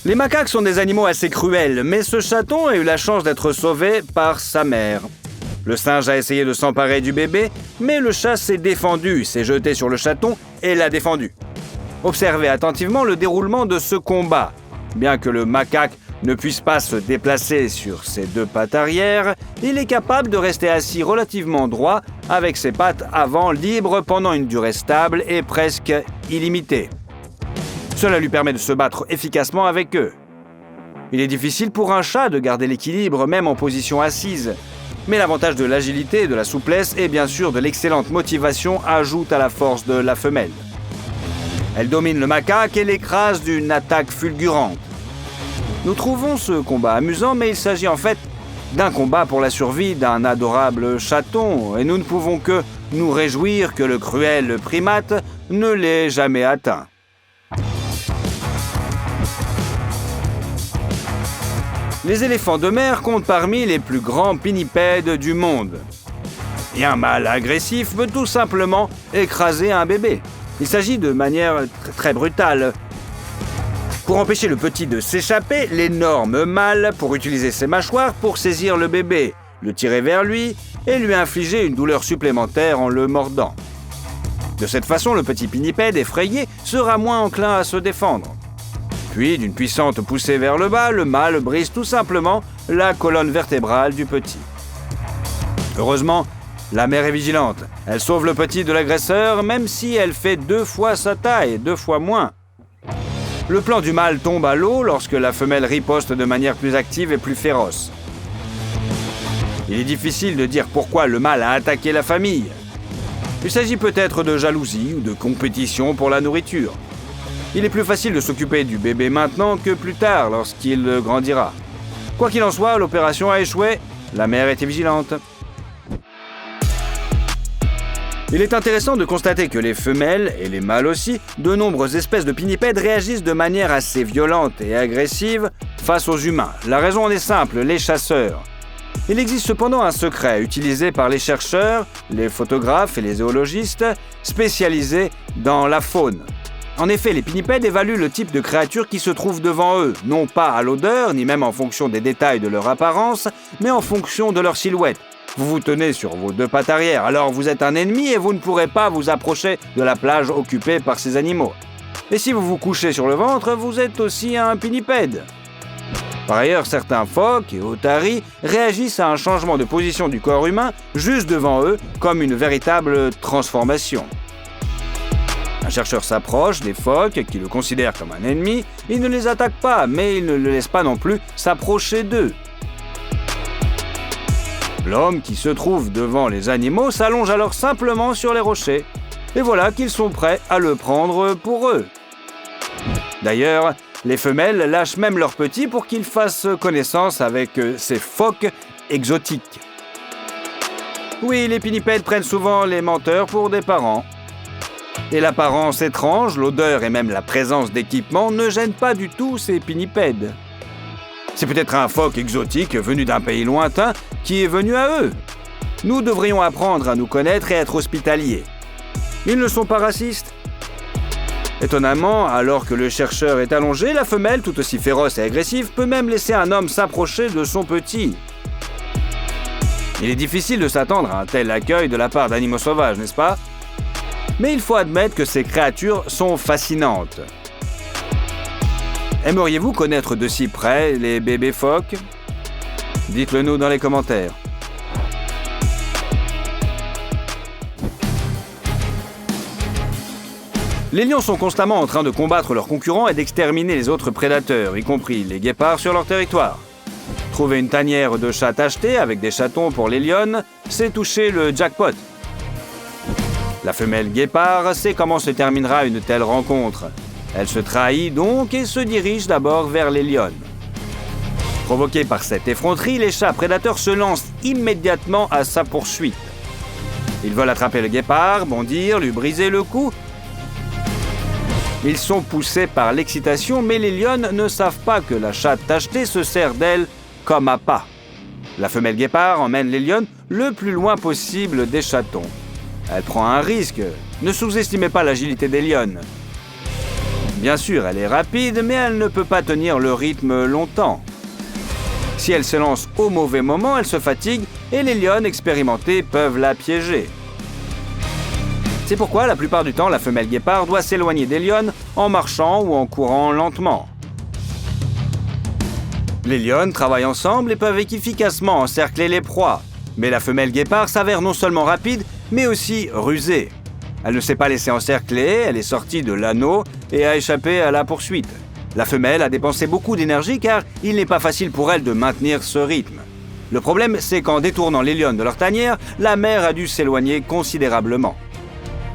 Les macaques sont des animaux assez cruels, mais ce chaton a eu la chance d'être sauvé par sa mère. Le singe a essayé de s'emparer du bébé, mais le chat s'est défendu, s'est jeté sur le chaton et l'a défendu. Observez attentivement le déroulement de ce combat. Bien que le macaque ne puisse pas se déplacer sur ses deux pattes arrière, il est capable de rester assis relativement droit avec ses pattes avant libres pendant une durée stable et presque illimitée. Cela lui permet de se battre efficacement avec eux. Il est difficile pour un chat de garder l'équilibre même en position assise, mais l'avantage de l'agilité et de la souplesse et bien sûr de l'excellente motivation ajoute à la force de la femelle. Elle domine le macaque et l'écrase d'une attaque fulgurante. Nous trouvons ce combat amusant, mais il s'agit en fait d'un combat pour la survie d'un adorable chaton, et nous ne pouvons que nous réjouir que le cruel primate ne l'ait jamais atteint. Les éléphants de mer comptent parmi les plus grands pinnipèdes du monde. Et un mâle agressif peut tout simplement écraser un bébé. Il s'agit de manière très brutale. Pour empêcher le petit de s'échapper, l'énorme mâle pour utiliser ses mâchoires pour saisir le bébé, le tirer vers lui et lui infliger une douleur supplémentaire en le mordant. De cette façon, le petit pinnipède effrayé sera moins enclin à se défendre. Puis, d'une puissante poussée vers le bas, le mâle brise tout simplement la colonne vertébrale du petit. Heureusement, la mère est vigilante. Elle sauve le petit de l'agresseur, même si elle fait 2 fois sa taille, 2 fois moins. Le plan du mâle tombe à l'eau lorsque la femelle riposte de manière plus active et plus féroce. Il est difficile de dire pourquoi le mâle a attaqué la famille. Il s'agit peut-être de jalousie ou de compétition pour la nourriture. Il est plus facile de s'occuper du bébé maintenant que plus tard lorsqu'il grandira. Quoi qu'il en soit, l'opération a échoué. La mère était vigilante. Il est intéressant de constater que les femelles, et les mâles aussi, de nombreuses espèces de pinnipèdes réagissent de manière assez violente et agressive face aux humains. La raison en est simple, les chasseurs. Il existe cependant un secret utilisé par les chercheurs, les photographes et les zoologistes spécialisés dans la faune. En effet, les pinnipèdes évaluent le type de créature qui se trouve devant eux, non pas à l'odeur, ni même en fonction des détails de leur apparence, mais en fonction de leur silhouette. Vous vous tenez sur vos 2 pattes arrière, alors vous êtes un ennemi et vous ne pourrez pas vous approcher de la plage occupée par ces animaux. Et si vous vous couchez sur le ventre, vous êtes aussi un pinnipède. Par ailleurs, certains phoques et otaries réagissent à un changement de position du corps humain juste devant eux, comme une véritable transformation. Un chercheur s'approche des phoques qui le considèrent comme un ennemi. Il ne les attaque pas, mais il ne le laisse pas non plus s'approcher d'eux. L'homme qui se trouve devant les animaux s'allonge alors simplement sur les rochers. Et voilà qu'ils sont prêts à le prendre pour eux. D'ailleurs, les femelles lâchent même leurs petits pour qu'ils fassent connaissance avec ces phoques exotiques. Oui, les pinnipèdes prennent souvent les menteurs pour des parents. Et l'apparence étrange, l'odeur et même la présence d'équipements ne gênent pas du tout ces pinnipèdes. C'est peut-être un phoque exotique venu d'un pays lointain qui est venu à eux. Nous devrions apprendre à nous connaître et être hospitaliers. Ils ne sont pas racistes. Étonnamment, alors que le chercheur est allongé, la femelle, tout aussi féroce et agressive, peut même laisser un homme s'approcher de son petit. Il est difficile de s'attendre à un tel accueil de la part d'animaux sauvages, n'est-ce pas? Mais il faut admettre que ces créatures sont fascinantes. Aimeriez-vous connaître de si près les bébés phoques? Dites-le nous dans les commentaires. Les lions sont constamment en train de combattre leurs concurrents et d'exterminer les autres prédateurs, y compris les guépards sur leur territoire. Trouver une tanière de chats tachetée avec des chatons pour les lionnes, c'est toucher le jackpot. La femelle guépard sait comment se terminera une telle rencontre. Elle se trahit donc et se dirige d'abord vers les lionnes. Provoqués par cette effronterie, les chats prédateurs se lancent immédiatement à sa poursuite. Ils veulent attraper le guépard, bondir, lui briser le cou. Ils sont poussés par l'excitation, mais les lionnes ne savent pas que la chatte tachetée se sert d'elle comme appât. La femelle guépard emmène les lionnes le plus loin possible des chatons. Elle prend un risque. Ne sous-estimez pas l'agilité des lionnes. Bien sûr, elle est rapide, mais elle ne peut pas tenir le rythme longtemps. Si elle se lance au mauvais moment, elle se fatigue et les lionnes expérimentées peuvent la piéger. C'est pourquoi, la plupart du temps, la femelle guépard doit s'éloigner des lionnes en marchant ou en courant lentement. Les lionnes travaillent ensemble et peuvent efficacement encercler les proies. Mais la femelle guépard s'avère non seulement rapide, mais aussi rusée. Elle ne s'est pas laissée encercler, elle est sortie de l'anneau et a échappé à la poursuite. La femelle a dépensé beaucoup d'énergie car il n'est pas facile pour elle de maintenir ce rythme. Le problème, c'est qu'en détournant les lionnes de leur tanière, la mère a dû s'éloigner considérablement.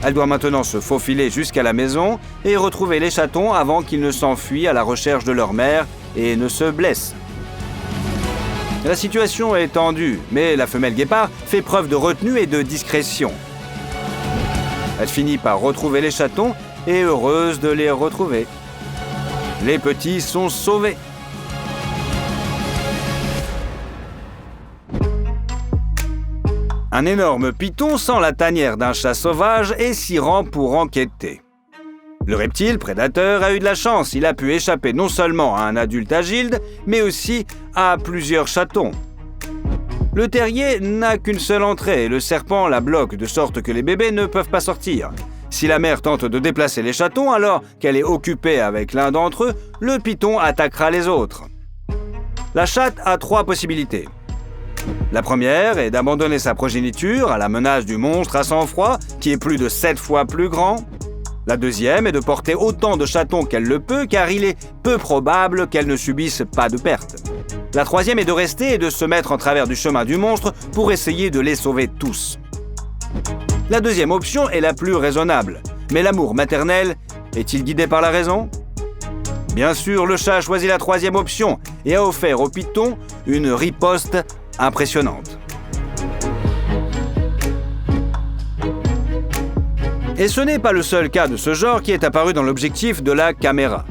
Elle doit maintenant se faufiler jusqu'à la maison et retrouver les chatons avant qu'ils ne s'enfuient à la recherche de leur mère et ne se blessent. La situation est tendue, mais la femelle guépard fait preuve de retenue et de discrétion. Elle finit par retrouver les chatons et est heureuse de les retrouver. Les petits sont sauvés. Un énorme python sent la tanière d'un chat sauvage et s'y rend pour enquêter. Le reptile prédateur a eu de la chance, il a pu échapper non seulement à un adulte agile, mais aussi à plusieurs chatons. Le terrier n'a qu'une seule entrée et le serpent la bloque de sorte que les bébés ne peuvent pas sortir. Si la mère tente de déplacer les chatons alors qu'elle est occupée avec l'un d'entre eux, le python attaquera les autres. La chatte a 3 possibilités. La première est d'abandonner sa progéniture à la menace du monstre à sang froid, qui est plus de 7 fois plus grand. La deuxième est de porter autant de chatons qu'elle le peut, car il est peu probable qu'elle ne subisse pas de perte. La troisième est de rester et de se mettre en travers du chemin du monstre pour essayer de les sauver tous. La deuxième option est la plus raisonnable. Mais l'amour maternel est-il guidé par la raison ? Bien sûr, le chat a choisi la troisième option et a offert au python une riposte impressionnante. Et ce n'est pas le seul cas de ce genre qui est apparu dans l'objectif de la caméra.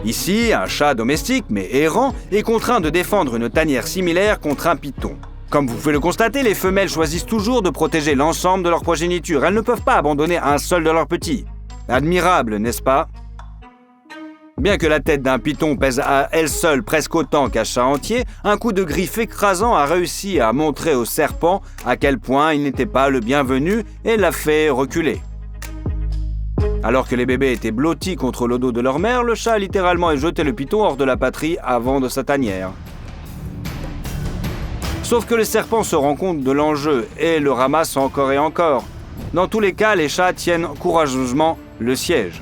Ici, un chat domestique, mais errant, est contraint de défendre une tanière similaire contre un python. Comme vous pouvez le constater, les femelles choisissent toujours de protéger l'ensemble de leur progéniture. Elles ne peuvent pas abandonner un seul de leurs petits. Admirable, n'est-ce pas ? Bien que la tête d'un python pèse à elle seule presque autant qu'un chat entier, un coup de griffe écrasant a réussi à montrer au serpent à quel point il n'était pas le bienvenu et l'a fait reculer. Alors que les bébés étaient blottis contre le dos de leur mère, le chat a littéralement jeté le python hors de la patrie avant de sa tanière. Sauf que le serpent se rend compte de l'enjeu et le ramasse encore et encore. Dans tous les cas, les chats tiennent courageusement le siège.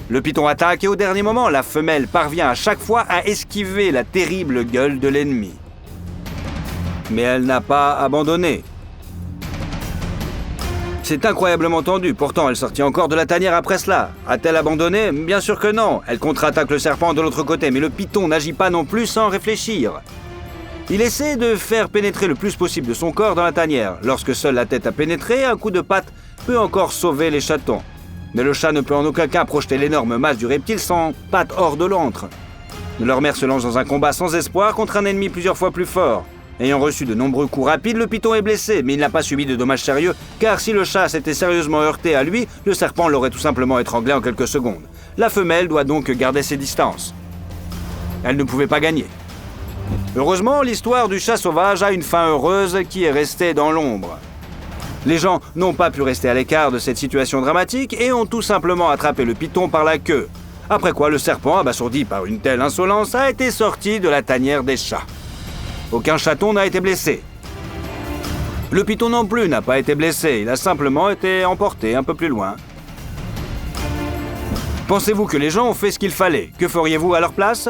Le python attaque et au dernier moment, la femelle parvient à chaque fois à esquiver la terrible gueule de l'ennemi. Mais elle n'a pas abandonné. C'est incroyablement tendu, pourtant elle sortit encore de la tanière après cela. A-t-elle abandonné ? Bien sûr que non. Elle contre-attaque le serpent de l'autre côté, mais le python n'agit pas non plus sans réfléchir. Il essaie de faire pénétrer le plus possible de son corps dans la tanière. Lorsque seule la tête a pénétré, un coup de patte peut encore sauver les chatons. Mais le chat ne peut en aucun cas projeter l'énorme masse du reptile sans patte hors de l'antre. Leur mère se lance dans un combat sans espoir contre un ennemi plusieurs fois plus fort. Ayant reçu de nombreux coups rapides, le python est blessé, mais il n'a pas subi de dommages sérieux, car si le chat s'était sérieusement heurté à lui, le serpent l'aurait tout simplement étranglé en quelques secondes. La femelle doit donc garder ses distances. Elle ne pouvait pas gagner. Heureusement, l'histoire du chat sauvage a une fin heureuse qui est restée dans l'ombre. Les gens n'ont pas pu rester à l'écart de cette situation dramatique et ont tout simplement attrapé le python par la queue. Après quoi, le serpent, abasourdi par une telle insolence, a été sorti de la tanière des chats. Aucun chaton n'a été blessé. Le python non plus n'a pas été blessé, il a simplement été emporté un peu plus loin. Pensez-vous que les gens ont fait ce qu'il fallait ? Que feriez-vous à leur place ?